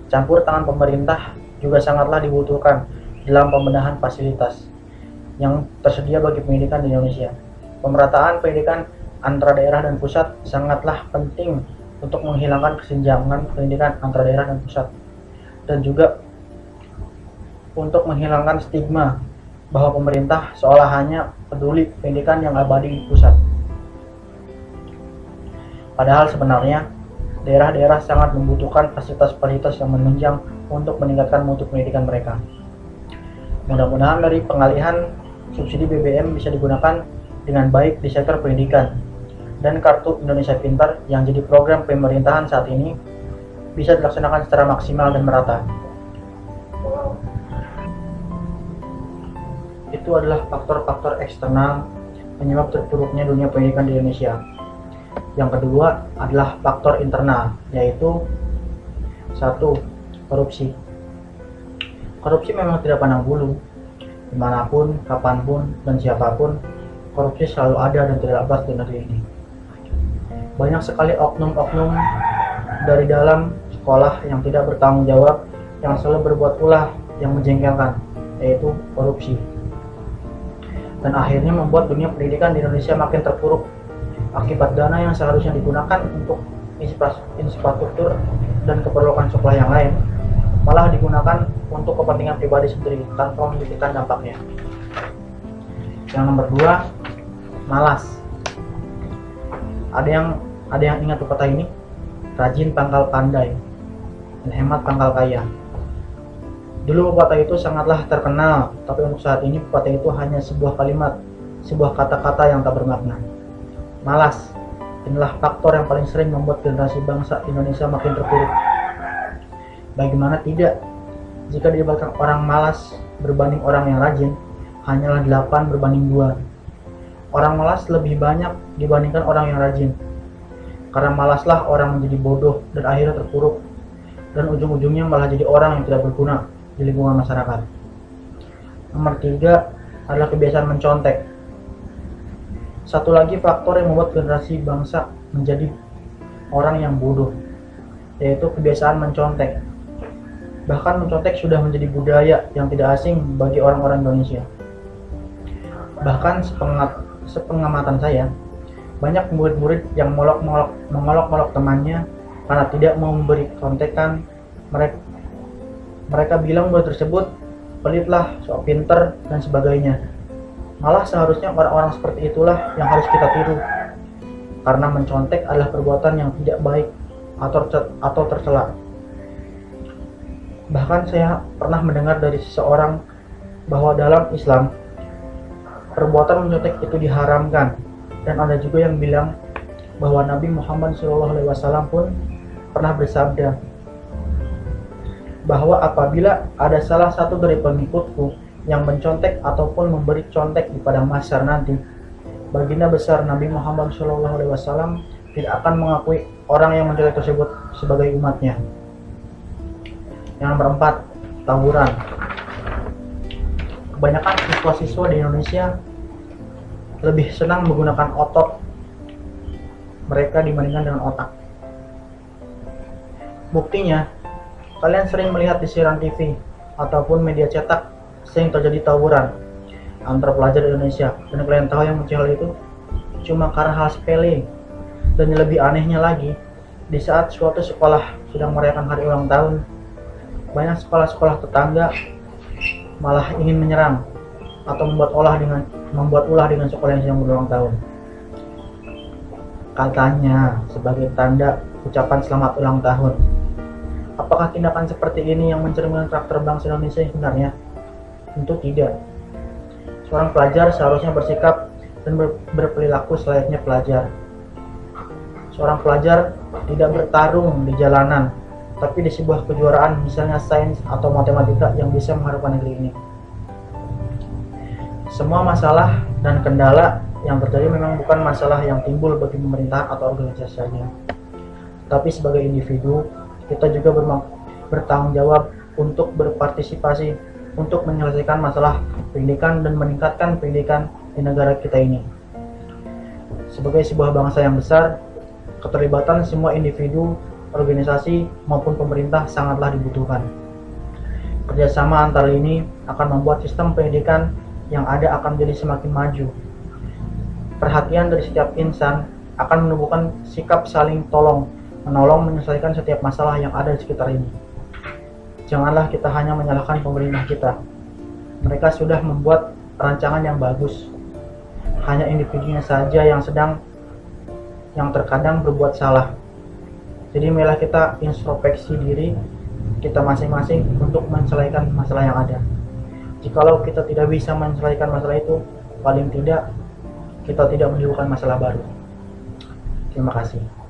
Campur tangan pemerintah juga sangatlah dibutuhkan dalam pembenahan fasilitas yang tersedia bagi pendidikan di Indonesia. Pemerataan pendidikan antara daerah dan pusat sangatlah penting untuk menghilangkan kesenjangan pendidikan antara daerah dan pusat, dan juga untuk menghilangkan stigma bahwa pemerintah seolah hanya peduli pendidikan yang abadi di pusat. Padahal sebenarnya daerah-daerah sangat membutuhkan fasilitas-fasilitas yang menunjang untuk meningkatkan mutu pendidikan mereka. Mudah-mudahan dari pengalihan subsidi BBM bisa digunakan dengan baik di sektor pendidikan, dan Kartu Indonesia Pintar yang jadi program pemerintahan saat ini bisa dilaksanakan secara maksimal dan merata. Itu adalah faktor-faktor eksternal penyebab terpuruknya dunia pendidikan di Indonesia. Yang kedua adalah faktor internal, yaitu 1. Korupsi. Korupsi memang tidak pandang bulu. Dimanapun, kapanpun, dan siapapun, korupsi selalu ada dan tidak lepas dari negeri ini. Banyak sekali oknum-oknum dari dalam sekolah yang tidak bertanggung jawab, yang selalu berbuat ulah yang menjengkelkan, yaitu korupsi. Dan akhirnya membuat dunia pendidikan di Indonesia makin terpuruk akibat dana yang seharusnya digunakan untuk infrastruktur dan keperluan sekolah yang lain malah digunakan untuk kepentingan pribadi sendiri tanpa memikirkan dampaknya. Yang nomor 2, malas. Ada yang ingat pepatah ini? Rajin pangkal pandai dan hemat pangkal kaya. Dulu pepatah itu sangatlah terkenal, tapi untuk saat ini pepatah itu hanya sebuah kalimat, sebuah kata-kata yang tak bermakna. Malas, inilah faktor yang paling sering membuat generasi bangsa Indonesia makin terpuruk. Bagaimana tidak, jika dilibatkan orang malas berbanding orang yang rajin, hanyalah 8 berbanding 2. Orang malas lebih banyak dibandingkan orang yang rajin. Karena malaslah orang menjadi bodoh dan akhirnya terpuruk, dan ujung-ujungnya malah jadi orang yang tidak berguna di lingkungan masyarakat. Nomor 3 adalah kebiasaan mencontek. Satu lagi faktor yang membuat generasi bangsa menjadi orang yang bodoh, yaitu kebiasaan mencontek. Bahkan mencontek sudah menjadi budaya yang tidak asing bagi orang-orang Indonesia. Bahkan sepengamatan saya, banyak murid-murid yang mengolok-olok temannya karena tidak mau memberi contekan. Mereka bilang murid tersebut pelitlah, sok pinter, dan sebagainya. Malah seharusnya orang-orang seperti itulah yang harus kita tiru, karena mencontek adalah perbuatan yang tidak baik atau tercela. Bahkan saya pernah mendengar dari seseorang bahwa dalam Islam perbuatan mencontek itu diharamkan, dan ada juga yang bilang bahwa Nabi Muhammad SAW pun pernah bersabda bahwa apabila ada salah satu dari pengikutku yang mencontek ataupun memberi contek di padang mahsyar nanti, baginda besar Nabi Muhammad SAW tidak akan mengakui orang yang mencontek tersebut sebagai umatnya. Yang nomor 4, tawuran. Kebanyakan siswa-siswa di Indonesia lebih senang menggunakan otot mereka dibandingkan dengan otak. Buktinya, kalian sering melihat di siaran TV ataupun media cetak sering terjadi tawuran antara pelajar di Indonesia, dan kalian tahu yang mencela itu cuma karena hal sepele. Dan yang lebih anehnya lagi, di saat suatu sekolah sedang merayakan hari ulang tahun, banyak sekolah-sekolah tetangga malah ingin menyerang atau membuat ulah dengan sekolah yang sedang berulang tahun. Katanya sebagai tanda ucapan selamat ulang tahun. Apakah tindakan seperti ini yang mencerminkan karakter bangsa Indonesia yang sebenarnya? Tentu tidak. Seorang pelajar seharusnya bersikap dan berperilaku selayaknya pelajar. Seorang pelajar tidak bertarung di jalanan, tapi di sebuah kejuaraan, misalnya sains atau matematika, yang bisa mengharumkan negeri ini. Semua masalah dan kendala yang terjadi memang bukan masalah yang timbul bagi pemerintahan atau organisasi saja, tapi sebagai individu kita juga bertanggung jawab untuk berpartisipasi untuk menyelesaikan masalah pendidikan dan meningkatkan pendidikan di negara kita ini. Sebagai sebuah bangsa yang besar, keterlibatan semua individu, organisasi maupun pemerintah sangatlah dibutuhkan. Kerjasama antara ini akan membuat sistem pendidikan yang ada akan menjadi semakin maju. Perhatian dari setiap insan akan menumbuhkan sikap saling menolong menyelesaikan setiap masalah yang ada di sekitar ini. Janganlah kita hanya menyalahkan pemerintah kita. Mereka sudah membuat perancangan yang bagus. Hanya individunya saja yang terkadang berbuat salah. Jadi marilah kita introspeksi diri kita masing-masing untuk menyelesaikan masalah yang ada. Jikalau kita tidak bisa menyelesaikan masalah itu, paling tidak kita tidak menimbulkan masalah baru. Terima kasih.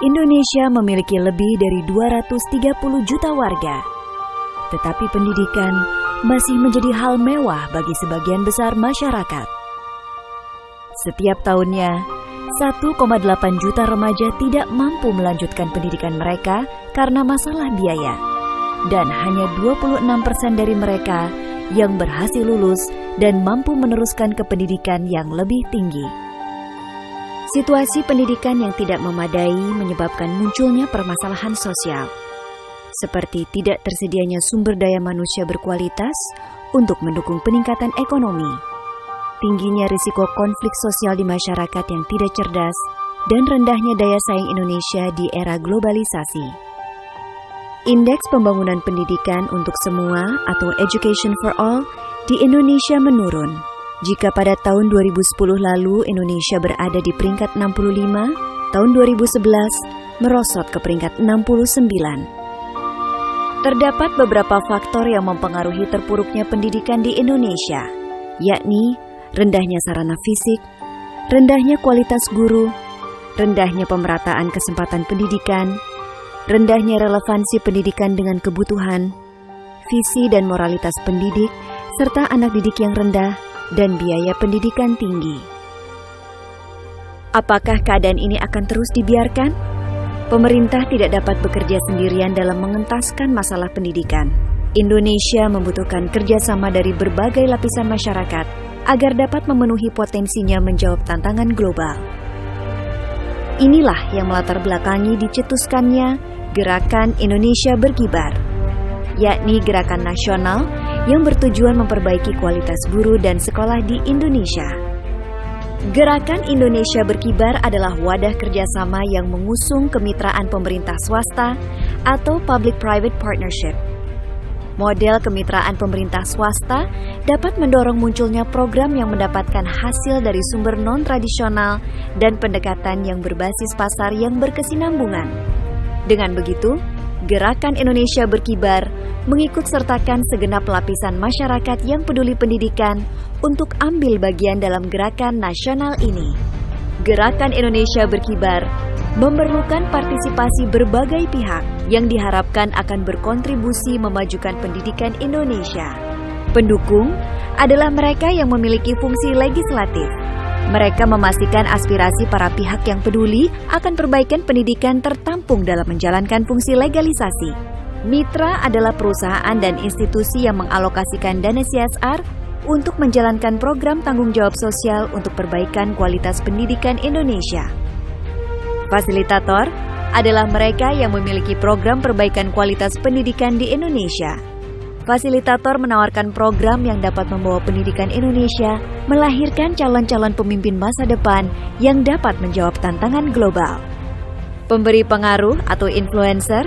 Indonesia memiliki lebih dari 230 juta warga. Tetapi pendidikan masih menjadi hal mewah bagi sebagian besar masyarakat. Setiap tahunnya, 1,8 juta remaja tidak mampu melanjutkan pendidikan mereka karena masalah biaya. Dan hanya 26% dari mereka yang berhasil lulus dan mampu meneruskan ke pendidikan yang lebih tinggi. Situasi pendidikan yang tidak memadai menyebabkan munculnya permasalahan sosial, seperti tidak tersedianya sumber daya manusia berkualitas untuk mendukung peningkatan ekonomi, tingginya risiko konflik sosial di masyarakat yang tidak cerdas, dan rendahnya daya saing Indonesia di era globalisasi. Indeks pembangunan pendidikan untuk semua atau Education for All di Indonesia menurun. Jika pada tahun 2010 lalu Indonesia berada di peringkat 65, tahun 2011 merosot ke peringkat 69. Terdapat beberapa faktor yang mempengaruhi terpuruknya pendidikan di Indonesia, yakni rendahnya sarana fisik, rendahnya kualitas guru, rendahnya pemerataan kesempatan pendidikan, rendahnya relevansi pendidikan dengan kebutuhan, visi dan moralitas pendidik, serta anak didik yang rendah, dan biaya pendidikan tinggi. Apakah keadaan ini akan terus dibiarkan? Pemerintah tidak dapat bekerja sendirian dalam mengentaskan masalah pendidikan. Indonesia membutuhkan kerjasama dari berbagai lapisan masyarakat agar dapat memenuhi potensinya menjawab tantangan global. Inilah yang melatar belakangi dicetuskannya Gerakan Indonesia Berkibar, yakni gerakan nasional yang bertujuan memperbaiki kualitas guru dan sekolah di Indonesia. Gerakan Indonesia Berkibar adalah wadah kerjasama yang mengusung kemitraan pemerintah swasta atau Public-Private Partnership. Model kemitraan pemerintah swasta dapat mendorong munculnya program yang mendapatkan hasil dari sumber non-tradisional dan pendekatan yang berbasis pasar yang berkesinambungan. Dengan begitu, Gerakan Indonesia Berkibar mengikut sertakan segenap lapisan masyarakat yang peduli pendidikan untuk ambil bagian dalam gerakan nasional ini. Gerakan Indonesia Berkibar memerlukan partisipasi berbagai pihak yang diharapkan akan berkontribusi memajukan pendidikan Indonesia. Pendukung adalah mereka yang memiliki fungsi legislatif. Mereka memastikan aspirasi para pihak yang peduli akan perbaikan pendidikan tertampung dalam menjalankan fungsi legalisasi. Mitra adalah perusahaan dan institusi yang mengalokasikan dana CSR untuk menjalankan program tanggung jawab sosial untuk perbaikan kualitas pendidikan Indonesia. Fasilitator adalah mereka yang memiliki program perbaikan kualitas pendidikan di Indonesia. Fasilitator menawarkan program yang dapat membawa pendidikan Indonesia melahirkan calon-calon pemimpin masa depan yang dapat menjawab tantangan global. Pemberi pengaruh atau influencer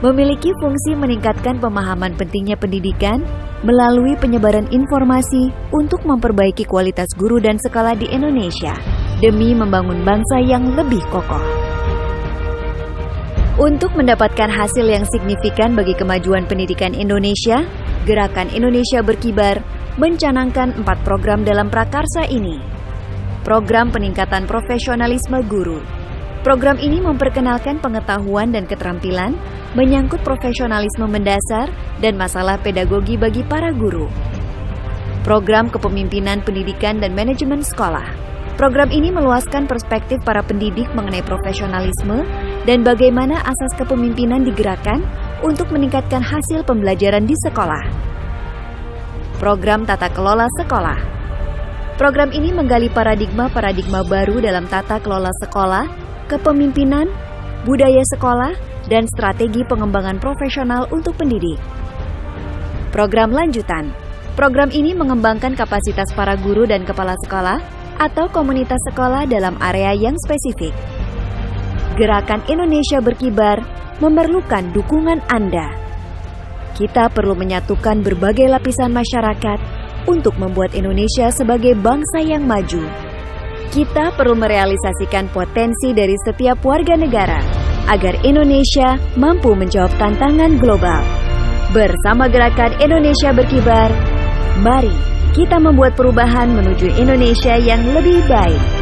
memiliki fungsi meningkatkan pemahaman pentingnya pendidikan melalui penyebaran informasi untuk memperbaiki kualitas guru dan sekolah di Indonesia demi membangun bangsa yang lebih kokoh. Untuk mendapatkan hasil yang signifikan bagi kemajuan pendidikan Indonesia, Gerakan Indonesia Berkibar mencanangkan 4 program dalam prakarsa ini. Program peningkatan profesionalisme guru. Program ini memperkenalkan pengetahuan dan keterampilan menyangkut profesionalisme mendasar dan masalah pedagogi bagi para guru. Program kepemimpinan pendidikan dan manajemen sekolah. Program ini meluaskan perspektif para pendidik mengenai profesionalisme dan bagaimana asas kepemimpinan digerakkan untuk meningkatkan hasil pembelajaran di sekolah. Program tata kelola sekolah. Program ini menggali paradigma-paradigma baru dalam tata kelola sekolah, kepemimpinan, budaya sekolah, dan strategi pengembangan profesional untuk pendidik. Program lanjutan. Program ini mengembangkan kapasitas para guru dan kepala sekolah atau komunitas sekolah dalam area yang spesifik. Gerakan Indonesia Berkibar memerlukan dukungan Anda. Kita perlu menyatukan berbagai lapisan masyarakat untuk membuat Indonesia sebagai bangsa yang maju. Kita perlu merealisasikan potensi dari setiap warga negara agar Indonesia mampu menjawab tantangan global. Bersama Gerakan Indonesia Berkibar, mari kita membuat perubahan menuju Indonesia yang lebih baik.